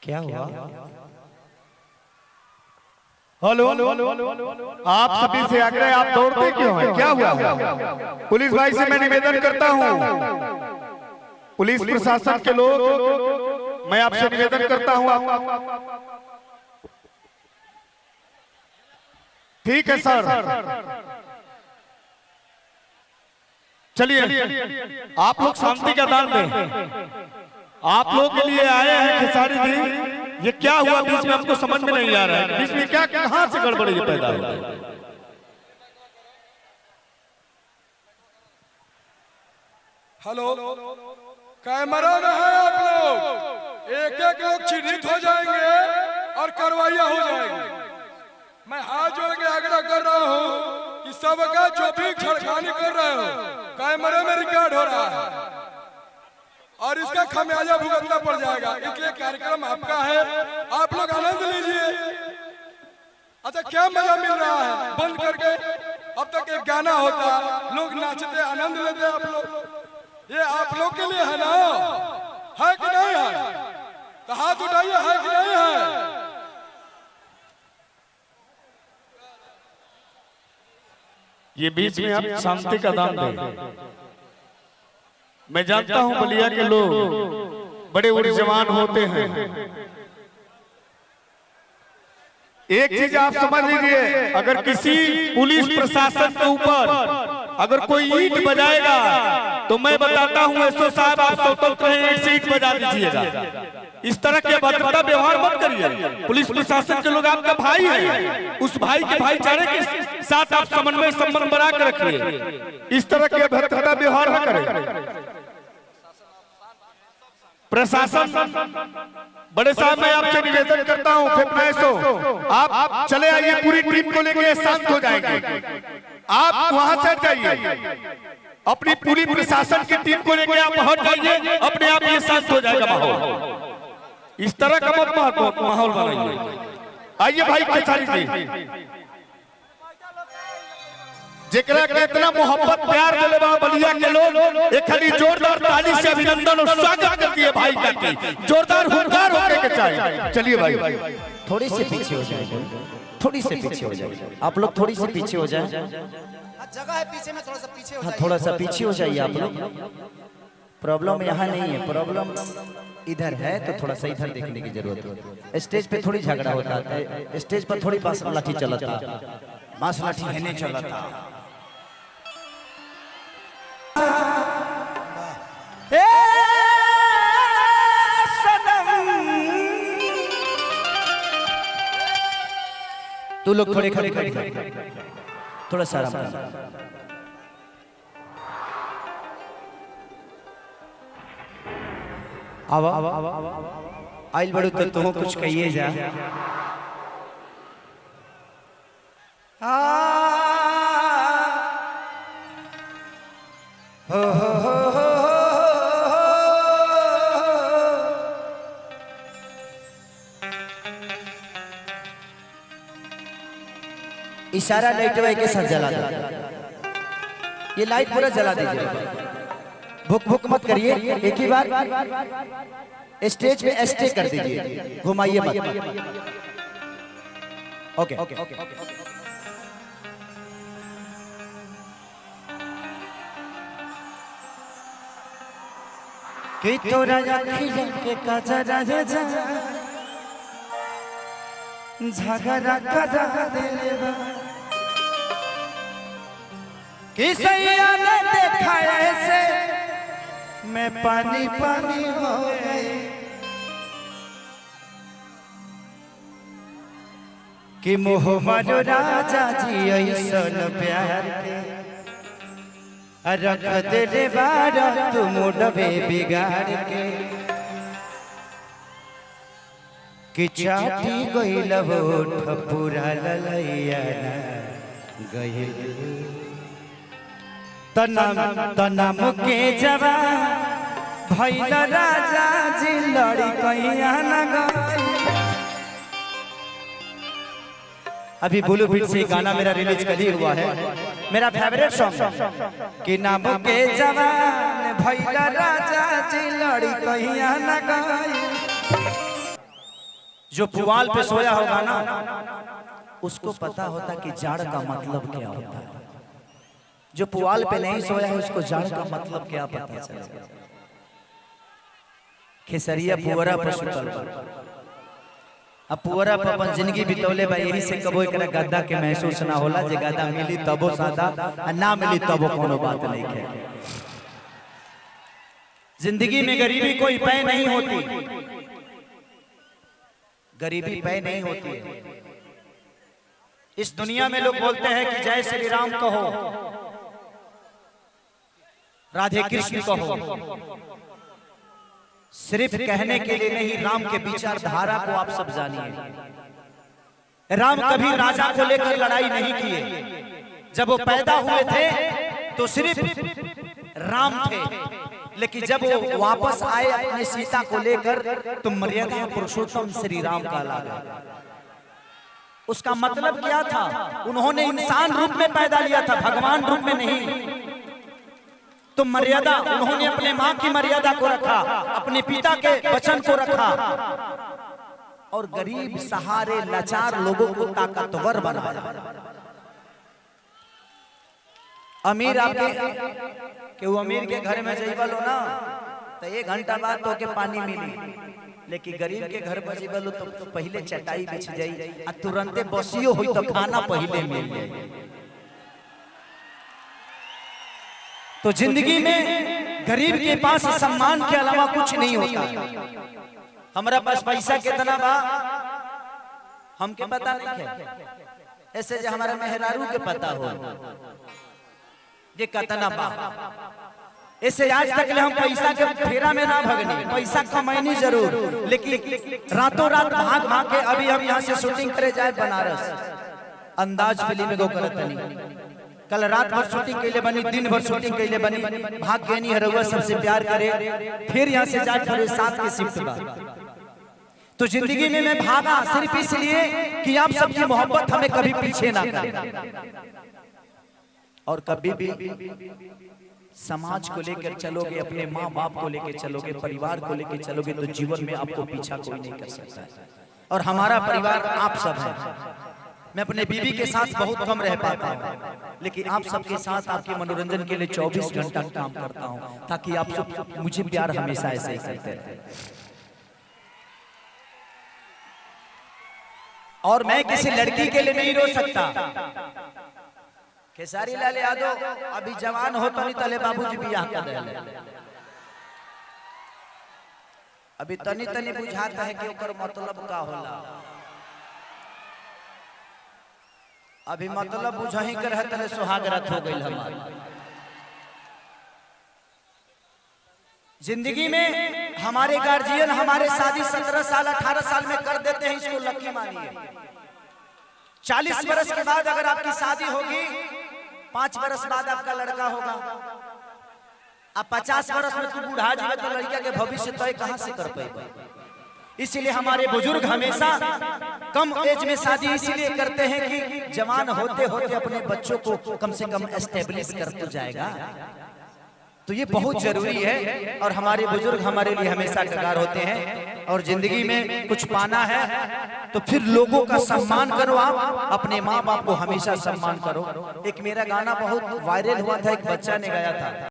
क्या हुआ? हेलो, आप सभी से आग्रह, आप दौड़ते क्यों हैं? क्या हुआ? पुलिस भाई से मैं निवेदन करता हूं, पुलिस प्रशासन के लोग, मैं आपसे निवेदन करता हूं। ठीक है सर, चलिए आप लोग शांति का दान दें। आप लोग के लिए आए हैं खेसारी जी। ये क्या हुआ बीच में, हमको समझ में नहीं आ रहा है। बीच में क्या, कहां से गड़बड़ी पैदा हुई? हेलो, कैमरा में है आप लोग, एक एक लोग चिन्हित हो जाएंगे और कार्रवाइयां हो जाएंगी। मैं हाथ जोड़ के आग्रह कर रहा हूं कि सबका जो भी छेड़खानी कर रहे हो कैमरे में रिकॉर्ड हो रहा है और इसका खमियाजा भुगतना पड़ जाएगा। इसलिए कार्यक्रम आपका है, आप लोग आनंद लीजिए। अच्छा, क्या मजा मिल रहा है बंद करके? अब तक एक गाना होता, लोग नाचते, आनंद लेते। आप लोग, ये आप लोग के लिए है ना? है कि नहीं है? तो हाथ उठाइए, है कि नहीं है? ये बीच में आप शांति का दान दें। मैं जानता हूं बलिया के लोग बड़े ऊर्जावान होते हैं। एक चीज आप समझ लीजिए, अगर किसी पुलिस प्रशासन के ऊपर अगर कोई ईंट बजाएगा तो मैं बताता हूं एसओ साहब, आप स्वतंत्र हैं, ईंट से ईंट बजा दीजिएगा। इस तरह के अभद्रता व्यवहार मत करिए। पुलिस प्रशासन के लोग आपका भाई है, उस भाई के भाईचारे के साथ आप समन्वय संबंध बना कर रखिए। इस तरह के अभद्रता व्यवहार न करें। प्रशासन, बड़े साहब, मैं आपसे निवेदन करता हूं, आप चले आइए, पूरी टीम को लेके शांत हो जाएंगे। आप वहां से जाइए, अपनी पूरी प्रशासन की टीम को लेके आप हट जाइए, अपने आप ये शांत हो जाएगा माहौल। इस तरह का मत माहौल बनाइए। आइए भाई खेसारी जी, जेकरा के इतना मोहब्बत प्यार दिले बा बलिया के लोग, एक खाली जोरदार ताली से अभिनंदन और स्वागत कर दिए भाई का की। जोरदार हुंकार होके के चाहिए। चलिए भाई, थोड़ी से पीछे हो जाए, थोड़ी से पीछे हो जाए। आप लोग थोड़ी से पीछे हो जाए। जगह है पीछे में, थोड़ा सा पीछे हो जाइए। थोड़ा सा पीछे हो जाइए आप लोग। प्रॉब्लम यहाँ नहीं है, प्रॉब्लम इधर है, तो थोड़ा सा इधर देखने की जरूरत है। स्टेज पे थोड़ी झगड़ा होता है, स्टेज पर थोड़ी बांस लाठी चलता, बांस लाठी है नहीं चलता। तू लोग थोड़े खड़े खड़े, थोड़ा सा आराम कर। आइल बड़ू तो तुम कुछ कहिए जा। इशारा लाइट के साथ जला दो, ये लाइट पूरा जला दीजिए। भुक भुक मत करिए, एक ही बार स्टेज पे स्टे कर दीजिए, घुमाइए मत। ओके, कि तोरा अखियों के कजरा जा झगड़ा करा देले बा, कि सैया ने देखा ऐसे मैं पानी पानी हो गई, कि मोह मारो राजा जी ऐसन प्यार के रख दे रे बारा तू मुडवे बिगाड़ के, कि चाटी गइल होठ पूरा ललैया गइल तनम के जवान भइल राजा जी लड़ी कैया न गई। अभी ब्लू बीट से गाना मेरा रिलीज कर ही हुआ है, मेरा फेवरेट सॉन्ग कि नाम के जवान भइल राजा जी लड़ी कैया न गई। जो पुआल पे सोया होगा ना, उसको पता होता कि जाड़ का मतलब क्या होता है। जो पुआल पे नहीं सोया है उसको जाड़ का मतलब क्या पता चलेगा। खेसरिया पुअरा पर सुतल बा, अब पुअरा पर अपन जिंदगी बितौले बा, यही से कबो एकरा गद्दा के महसूस ना होला। जे गद्दा मिली तबो सादा, ना मिली तबो कोनो बात नहीं है। जिंदगी में गरीबी कोई पै नहीं होती, गरीबी पै नहीं होती है। इस दुनिया में लोग बोलते हैं कि जय श्री राम कहो, राधे कृष्ण कहो, सिर्फ कहने के लिए नहीं, राम के विचारधारा को आप सब जानिए। राम कभी राजा को लेकर लड़ाई नहीं किए। जब वो पैदा हुए थे तो सिर्फ राम थे, लेकिन जब वो वापस आए अपने सीता को लेकर तो मर्यादा पुरुषोत्तम श्री राम कहलाया। उसका मतलब क्या था? उन्होंने इंसान रूप में पैदा लिया था, भगवान रूप में नहीं। तो मर्यादा, उन्होंने अपने मां की मर्यादा को रखा, अपने पिता के वचन को रखा और गरीब सहारे लाचार लोगों को ताकतवर बनाया। अमीर आपके कि वो अमीर के घर में जइबल हो ना तो 1 घंटा बाद तो के पानी मिली, लेकिन गरीब के घर पर जइबल हो तो पहले चटाई बिछ जाई आ तुरंते बसियो हुई तो खाना पहले मिल जाए। तो जिंदगी में गरीब के पास सम्मान के अलावा कुछ नहीं होता। हमारा पास पैसा कितना बा हमके पता नहीं है, ऐसे जो हमारा मेहरारू के पता हो ये कितना बा। ऐसे आज तक ले हम पैसा के फेरा में ना भगनी, पैसा कमाईनी जरूर, लेकिन रातों रात भाग भाग के अभी हम यहाँ से शूटिंग करे जाए बनारस, अंदाज फिल्म में गो करत नहीं। कल रात भर शूटिंग के लिए बनी, दिन भर शूटिंग के लिए बनी, भाग के नहीं हरुआ सबसे प्यार करे, फिर यहाँ से जाके खड़े 7 के शिफ्ट बा। तो जिंदगी में मैं भागा सिर्फ इसलिए कि आप सबकी मोहब्बत हमें कभी पीछे ना करे। और कभी भी समाज को लेकर चलोगे, अपने माँ बाप को लेकर चलोगे, परिवार को लेकर चलोगे तो जीवन में आपको पीछा कोई नहीं कर सकता। और हमारा परिवार आप सब है। मैं अपने बीवी के साथ बहुत कम रह पाता हूँ, लेकिन आप सबके साथ आपके मनोरंजन के लिए 24 घंटा काम करता हूँ, ताकि आप सब मुझे प्यार हमेशा ऐसे ही करते रहे। और मैं किसी लड़की के लिए नहीं रो सकता। खेसारी लाल यादव अभी जवान हो तो नहीं तले बाबूजी बियाह कर दे, अभी तनी तनी बुझाता है कि ओकर मतलब का होला। अभी मतलब बुझही कर है तले सुहाग रात हो गई हमारी जिंदगी में। हमारे गार्जियन हमारे शादी 17 साल 18 साल में कर देते हैं, इसको लकी मानिए। 40 बरस के बाद अगर आपकी शादी होगी, 5 बरस बाद आपका लड़का होगा, अब 50 बरस में तू बूढ़ा जाए तो लड़का के भविष्य तय कहां से कर पाएगा। इसीलिए हमारे बुजुर्ग हमेशा कम एज में शादी इसीलिए करते हैं कि जवान होते होते अपने बच्चों को कम से कम एस्टेब्लिश कर तो जाएगा। तो ये बहुत जरूरी है और हमारे बुजुर्ग हमारे लिए हमेशा कगार होते हैं। और जिंदगी में कुछ पाना है तो फिर लोगों का सम्मान करो, आप अपने माँ बाप को हमेशा सम्मान करो। एक मेरा गाना बहुत वायरल हुआ था, एक बच्चा ने गाया था।